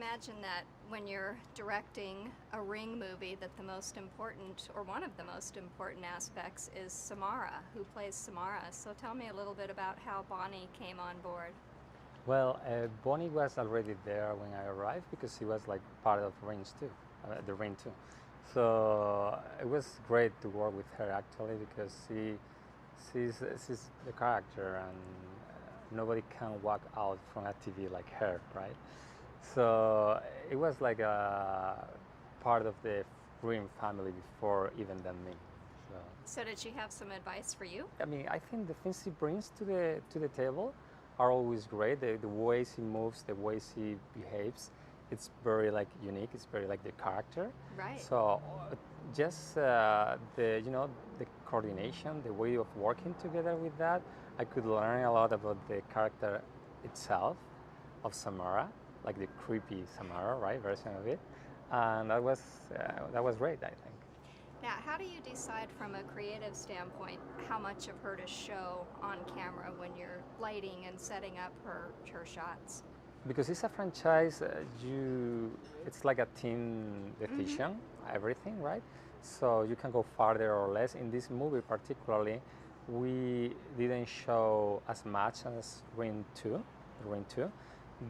imagine that when you're directing a Ring movie that the most important, or one of the most important aspects is Samara, who plays Samara. So tell me a little bit about how Bonnie came on board. Well, Bonnie was already there when I arrived because she was like part of Range too, the Ring too. So it was great to work with her actually because she's the character and nobody can walk out from a TV like her, right? So it was like a part of the Ring family before even than me. So did she have some advice for you? I mean, I think the things she brings to the table are always great. The way she moves, the way she behaves, it's very like unique. It's very like the character. Right. So just the the coordination, the way of working together with that, I could learn a lot about the character itself of Samara, like the creepy Samara, right, version of it, and that was great, I think. Now, how do you decide from a creative standpoint how much of her to show on camera when you're lighting and setting up her shots? Because it's a franchise, it's like a team decision, everything, right? So you can go farther or less. In this movie particularly, we didn't show as much as Ring 2,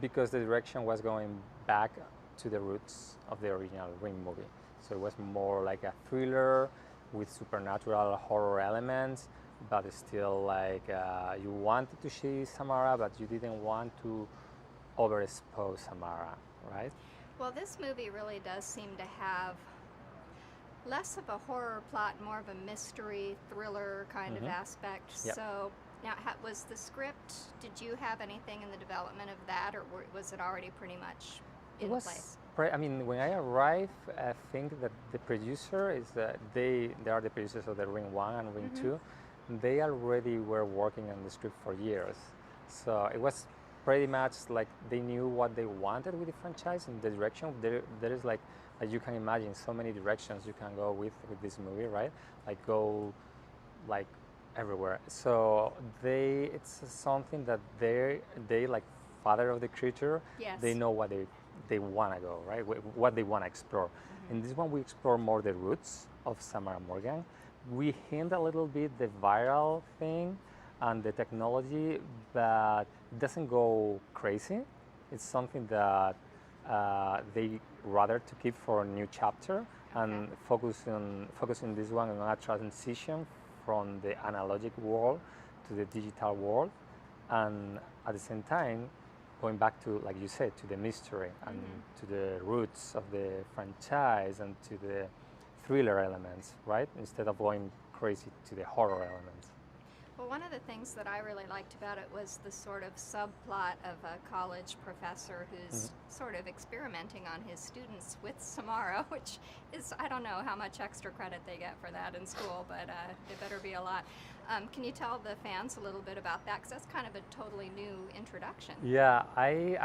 because the direction was going back to the roots of the original Ring movie. So it was more like a thriller with supernatural horror elements, but still like you wanted to see Samara, but you didn't want to overexpose Samara, right? Well, this movie really does seem to have less of a horror plot, more of a mystery thriller kind of aspect. Yep. So now, was the script, did you have anything in the development of that, or was it already pretty much in place? I mean, when I arrived, I think that the producer is they are the producers of the Ring 1 and Ring 2. They already were working on the script for years. So it was pretty much like they knew what they wanted with the franchise and the direction. There is like, as you can imagine, so many directions you can go with this movie, right? Like go like everywhere. So it's something that they like father of the creature. Yes. They know what they want to go, right? What they want to explore. In this one, we explore more the roots of Samara Morgan. We hint a little bit the viral thing and the technology, but it doesn't go crazy. It's something that they rather to keep for a new chapter and focusing this one on a transition from the analogic world to the digital world, and at the same time going back to, like you said, to the mystery and to the roots of the franchise and to the thriller elements, right? Instead of going crazy to the horror elements. Well, one of the things that I really liked about it was the sort of subplot of a college professor who's sort of experimenting on his students with Samara, which is, I don't know how much extra credit they get for that in school, but it better be a lot. Can you tell the fans a little bit about that? Because that's kind of a totally new introduction. Yeah, I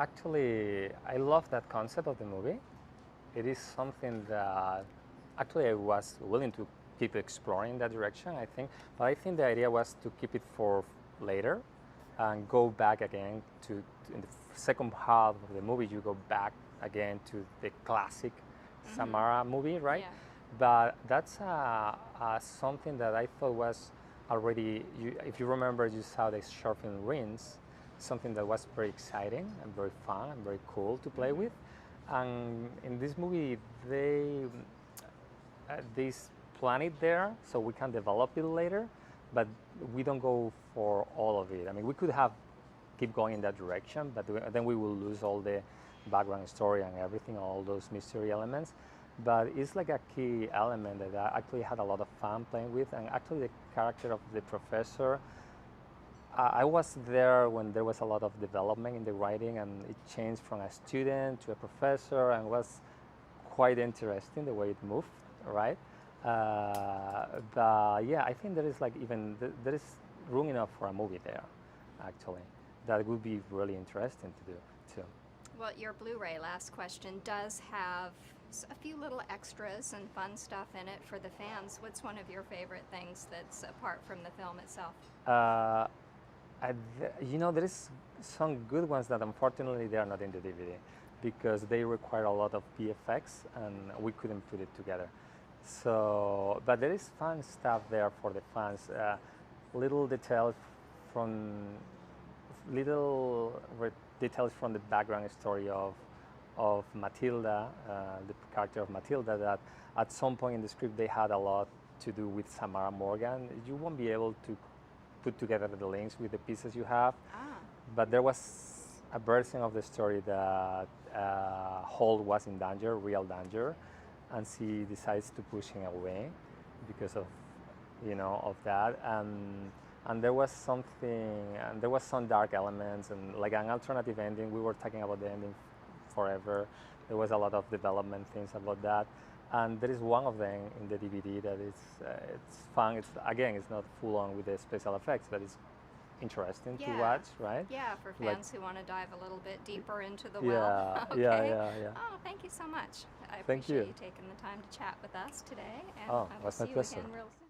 love that concept of the movie. It is something that actually I was willing to keep exploring that direction, I think. But I think the idea was to keep it for later and go back again to in the second half of the movie, you go back again to the classic Samara movie, right? Yeah. But that's something that I thought was already, if you remember, you saw the short film Rings, something that was very exciting and very fun and very cool to play with. And in this movie, they plan it there so we can develop it later, but we don't go for all of it. I mean, we could have keep going in that direction, but then we will lose all the background story and everything, all those mystery elements. But it's like a key element that I actually had a lot of fun playing with, and actually the character of the professor, I was there when there was a lot of development in the writing, and it changed from a student to a professor, and was quite interesting the way it moved, right? But yeah, I think there is like there is room enough for a movie there, actually. That would be really interesting to do too. Well, your Blu-ray, last question, does have a few little extras and fun stuff in it for the fans. What's one of your favorite things that's apart from the film itself? You know, there is some good ones that unfortunately they are not in the DVD. because they require a lot of VFX and we couldn't put it together. So, but there is fun stuff there for the fans. Little details from details from the background story of Matilda, the character of Matilda, that at some point in the script they had a lot to do with Samara Morgan. You won't be able to put together the links with the pieces you have, but there was a version of the story that Holt was in danger, real danger, and she decides to push him away because of, of that. And there was something, and there was some dark elements and like an alternative ending. We were talking about the ending forever. There was a lot of development things about that. And there is one of them in the DVD that is it's fun. It's not full on with the special effects, but it's interesting to watch, right? Yeah, for fans who want to dive a little bit deeper into the yeah, well. Okay. Yeah. Oh, thank you so much. I Thank appreciate you. you taking the time to chat with us today, and Oh, I will that's my see you pleasure. again real soon.